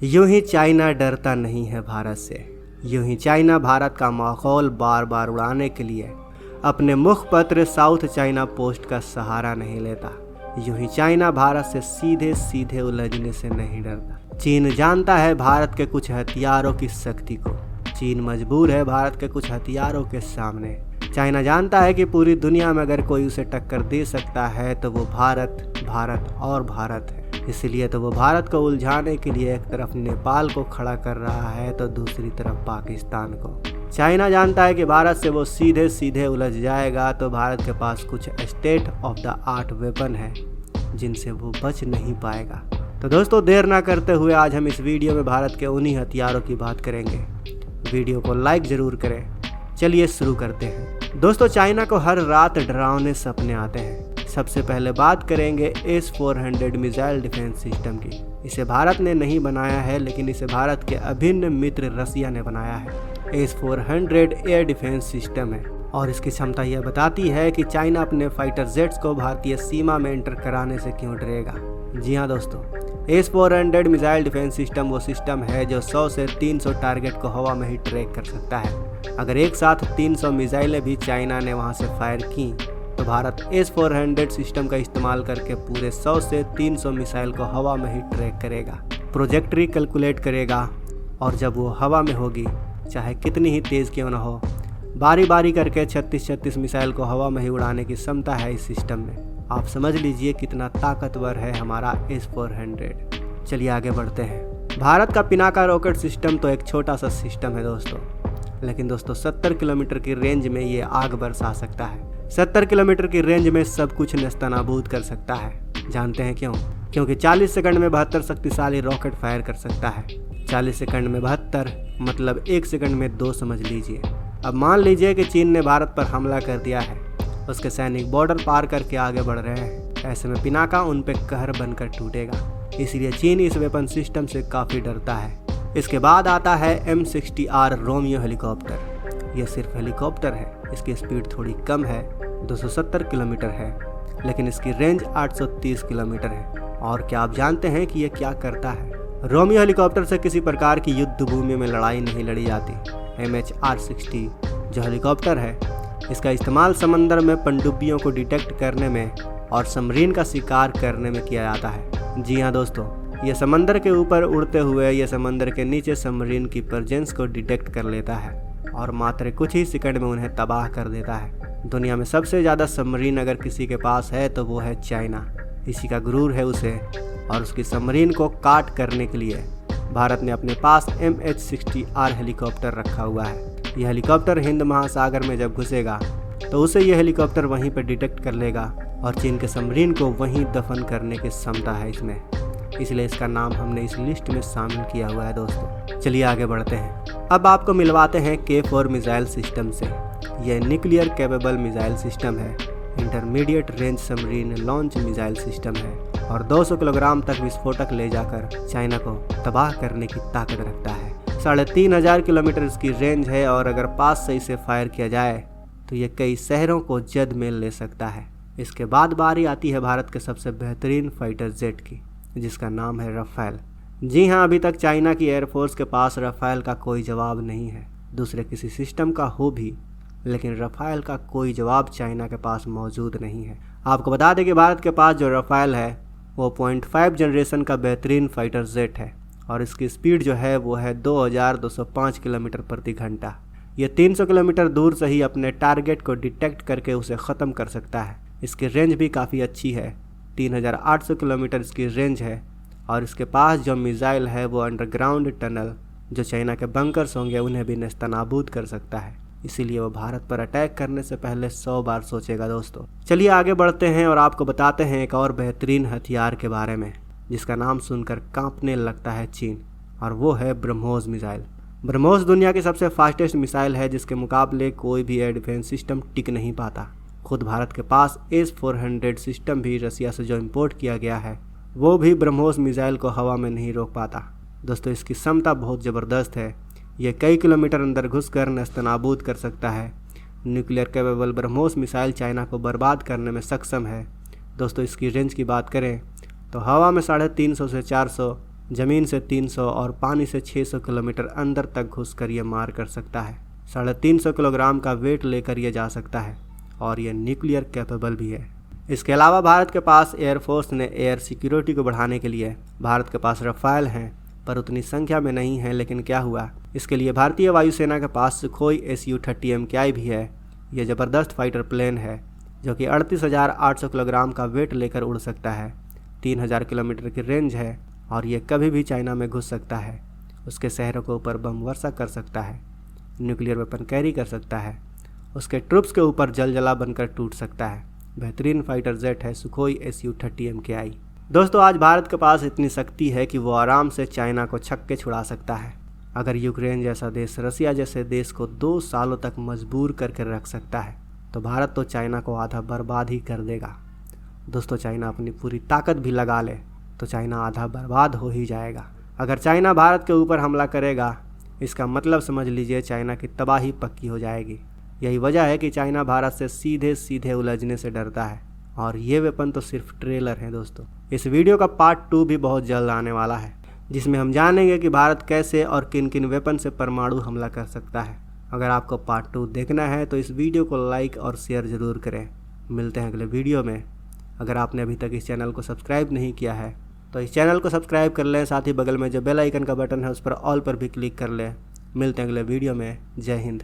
यूं ही चाइना डरता नहीं है भारत से। यूं ही चाइना भारत का माहौल बार बार उड़ाने के लिए अपने मुखपत्र साउथ चाइना पोस्ट का सहारा नहीं लेता। यूं ही चाइना भारत से सीधे सीधे उलझने से नहीं डरता। चीन जानता है भारत के कुछ हथियारों की शक्ति को। चीन मजबूर है भारत के कुछ हथियारों के सामने। चाइना जानता है कि पूरी दुनिया में अगर कोई उसे टक्कर दे सकता है तो वो भारत, भारत और भारत है। इसलिए तो वो भारत को उलझाने के लिए एक तरफ नेपाल को खड़ा कर रहा है तो दूसरी तरफ पाकिस्तान को। चाइना जानता है कि भारत से वो सीधे सीधे उलझ जाएगा तो भारत के पास कुछ state of the art weapon है जिनसे वो बच नहीं पाएगा। तो दोस्तों, देर ना करते हुए आज हम इस वीडियो में भारत के उन्हीं हथियारों की बात करेंगे। वीडियो को लाइक जरूर करें। चलिए शुरू करते हैं। दोस्तों, चाइना को हर रात डरावने सपने आते हैं। सबसे पहले बात करेंगे S-400 मिसाइल डिफेंस सिस्टम की। इसे भारत ने नहीं बनाया है, लेकिन इसे भारत के अभिन्न मित्र रसिया ने बनाया है। S-400 एयर डिफेंस सिस्टम है और इसकी क्षमता यह बताती है कि चाइना अपने फाइटर जेट्स को भारतीय सीमा में एंटर कराने से क्यों डरेगा। जी हाँ दोस्तों, S-400 मिसाइल डिफेंस सिस्टम वो सिस्टम है जो 100 से 300 टारगेट को हवा में ही ट्रैक कर सकता है। अगर एक साथ 300 मिसाइलें भी चाइना ने वहां से फायर की तो भारत S-400 सिस्टम का इस्तेमाल करके पूरे 100 से 300 मिसाइल को हवा में ही ट्रैक करेगा, प्रोजेक्ट्री कैलकुलेट करेगा और जब वो हवा में होगी, चाहे कितनी ही तेज़ क्यों न हो, बारी बारी करके 36 मिसाइल को हवा में ही उड़ाने की क्षमता है इस सिस्टम में। आप समझ लीजिए कितना ताकतवर है हमारा S-400। चलिए आगे बढ़ते हैं। भारत का पिनाका रॉकेट सिस्टम तो एक छोटा सा सिस्टम है दोस्तों, लेकिन दोस्तों 70 किलोमीटर की रेंज में ये आग बरसा सकता है। 70 किलोमीटर की रेंज में सब कुछ नेस्तनाबूद कर सकता है। जानते हैं क्यों? क्योंकि 40 सेकंड में 72 शक्तिशाली रॉकेट फायर कर सकता है। 40 सेकंड में 72 मतलब 1 सेकंड में 2 समझ लीजिए। अब मान लीजिए कि चीन ने भारत पर हमला कर दिया है। उसके सैनिक बॉर्डर पार करके आगे बढ़ रहे हैं। ऐसे में पिनाका उन पर कहर बनकर टूटेगा। इसलिए चीन इस वेपन सिस्टम से काफ़ी डरता है। इसके बाद आता है M60R रोमियो हेलीकॉप्टर। यह सिर्फ हेलीकॉप्टर है। इसकी स्पीड थोड़ी कम है, 270 किलोमीटर है, लेकिन इसकी रेंज 830 किलोमीटर है। और क्या आप जानते हैं कि यह क्या करता है? रोमियो हेलीकॉप्टर से किसी प्रकार की युद्ध भूमि में लड़ाई नहीं लड़ी जाती। MHR-60 जो हेलीकॉप्टर है, इसका इस्तेमाल समंदर में पनडुब्बियों को डिटेक्ट करने में और सबमरीन का शिकार करने में किया जाता है। जी हाँ दोस्तों, यह समंदर के ऊपर उड़ते हुए यह समंदर के नीचे सबमरीन की प्रेजेंस को डिटेक्ट कर लेता है और मात्र कुछ ही सेकंड में उन्हें तबाह कर देता है। दुनिया में सबसे ज़्यादा सबमरीन अगर किसी के पास है तो वो है चाइना। इसी का गुरूर है उसे, और उसकी सबमरीन को काट करने के लिए भारत ने अपने पास MH60R हेलीकॉप्टर रखा हुआ है। यह हेलीकॉप्टर हिंद महासागर में जब घुसेगा तो उसे यह हेलीकॉप्टर वहीं पर डिटेक्ट कर लेगा और चीन के सबमरीन को वहीं दफन करने की क्षमता है इसमें। इसलिए इसका नाम हमने इस लिस्ट में शामिल किया हुआ है दोस्तों। चलिए आगे बढ़ते हैं। अब आपको मिलवाते हैं K4 मिसाइल सिस्टम से। यह न्यूक्लियर कैपेबल मिसाइल सिस्टम है, intermediate range submarine launch missile system है और 200 किलोग्राम तक विस्फोटक ले जाकर चाइना को तबाह करने की ताकत रखता है। 3500 किलोमीटर इसकी रेंज है और अगर पास से इसे फायर किया जाए तो ये कई शहरों को जद में ले सकता है। इसके बाद बारी आती है भारत के सबसे बेहतरीन फाइटर जेट की, जिसका नाम है रफेल। जी हाँ, अभी तक चाइना की एयरफोर्स के पास रफेल का कोई जवाब नहीं है। दूसरे किसी सिस्टम का हो भी, लेकिन रफेल का कोई जवाब चाइना के पास मौजूद नहीं है। आपको बता दें कि भारत के पास जो रफेल है वो 0.5 जनरेशन का बेहतरीन फाइटर जेट है और इसकी स्पीड जो है वो है 2205 किलोमीटर प्रति घंटा। ये 300 किलोमीटर दूर से ही अपने टारगेट को डिटेक्ट करके उसे ख़त्म कर सकता है। इसकी रेंज भी काफ़ी अच्छी है, 3800 किलोमीटर इसकी रेंज है और इसके पास जो मिसाइल है वो अंडरग्राउंड टनल जो चाइना के बंकर्स होंगे उन्हें भी नेस्तनाबूद कर सकता है। इसीलिए वो भारत पर अटैक करने से पहले 100 बार सोचेगा दोस्तों। चलिए आगे बढ़ते हैं और आपको बताते हैं एक और बेहतरीन हथियार के बारे में जिसका नाम सुनकर कांपने लगता है चीन, और वो है ब्रह्मोस मिसाइल। ब्रह्मोस दुनिया की सबसे फास्टेस्ट मिसाइल है जिसके मुकाबले कोई भी एयर डिफेंस सिस्टम टिक नहीं पाता। खुद भारत के पास S-400 सिस्टम भी रसिया से जो इम्पोर्ट किया गया है वो भी ब्रह्मोस मिसाइल को हवा में नहीं रोक पाता। दोस्तों, इसकी क्षमता बहुत ज़बरदस्त है। यह कई किलोमीटर अंदर घुसकर नेस्तनाबूद कर सकता है। Nuclear capable BrahMos missile China को बर्बाद करने में सक्षम है। दोस्तों, इसकी रेंज की बात करें तो हवा में 350 से 400, ज़मीन से 300 और पानी से 600 किलोमीटर अंदर तक घुसकर ये मार कर सकता है। 350 किलोग्राम का वेट लेकर ये जा सकता है और ये न्यूक्लियर कैपेबल भी है। इसके अलावा भारत के पास एयरफोर्स ने एयर सिक्योरिटी को बढ़ाने के लिए भारत के पास रफाल हैं, पर उतनी संख्या में नहीं है। लेकिन क्या हुआ, इसके लिए भारतीय वायुसेना के पास सुखोई Su-30 MKI भी है। यह ज़बरदस्त फाइटर प्लेन है जो कि 38,800 किलोग्राम का वेट लेकर उड़ सकता है। 3,000 किलोमीटर की रेंज है और ये कभी भी चाइना में घुस सकता है। उसके शहरों के ऊपर बम वर्षा कर सकता है, न्यूक्लियर वेपन कैरी कर सकता है, उसके ट्रुप्स के ऊपर जलजला बनकर टूट सकता है। बेहतरीन फाइटर जेट है सुखोई Su-30 MKI। दोस्तों, आज भारत के पास इतनी शक्ति है कि वो आराम से चाइना को छक्के छुड़ा सकता है। अगर यूक्रेन जैसा देश रसिया जैसे देश को 2 सालों तक मजबूर करके रख सकता है तो भारत तो चाइना को आधा बर्बाद ही कर देगा। दोस्तों, चाइना अपनी पूरी ताकत भी लगा ले तो चाइना आधा बर्बाद हो ही जाएगा। अगर चाइना भारत के ऊपर हमला करेगा, इसका मतलब समझ लीजिए चाइना की तबाही पक्की हो जाएगी। यही वजह है कि चाइना भारत से सीधे सीधे उलझने से डरता है और ये वेपन तो सिर्फ ट्रेलर है। दोस्तों, इस वीडियो का पार्ट 2 भी बहुत जल्द आने वाला है, जिसमें हम जानेंगे कि भारत कैसे और किन किन वेपन से परमाणु हमला कर सकता है। अगर आपको पार्ट 2 देखना है तो इस वीडियो को लाइक और शेयर ज़रूर करें। मिलते हैं अगले वीडियो में। अगर आपने अभी तक इस चैनल को सब्सक्राइब नहीं किया है तो इस चैनल को सब्सक्राइब कर लें, साथ ही बगल में जो बेल आइकन का बटन है उस पर ऑल पर भी क्लिक कर लें। मिलते हैं अगले वीडियो में। जय हिंद।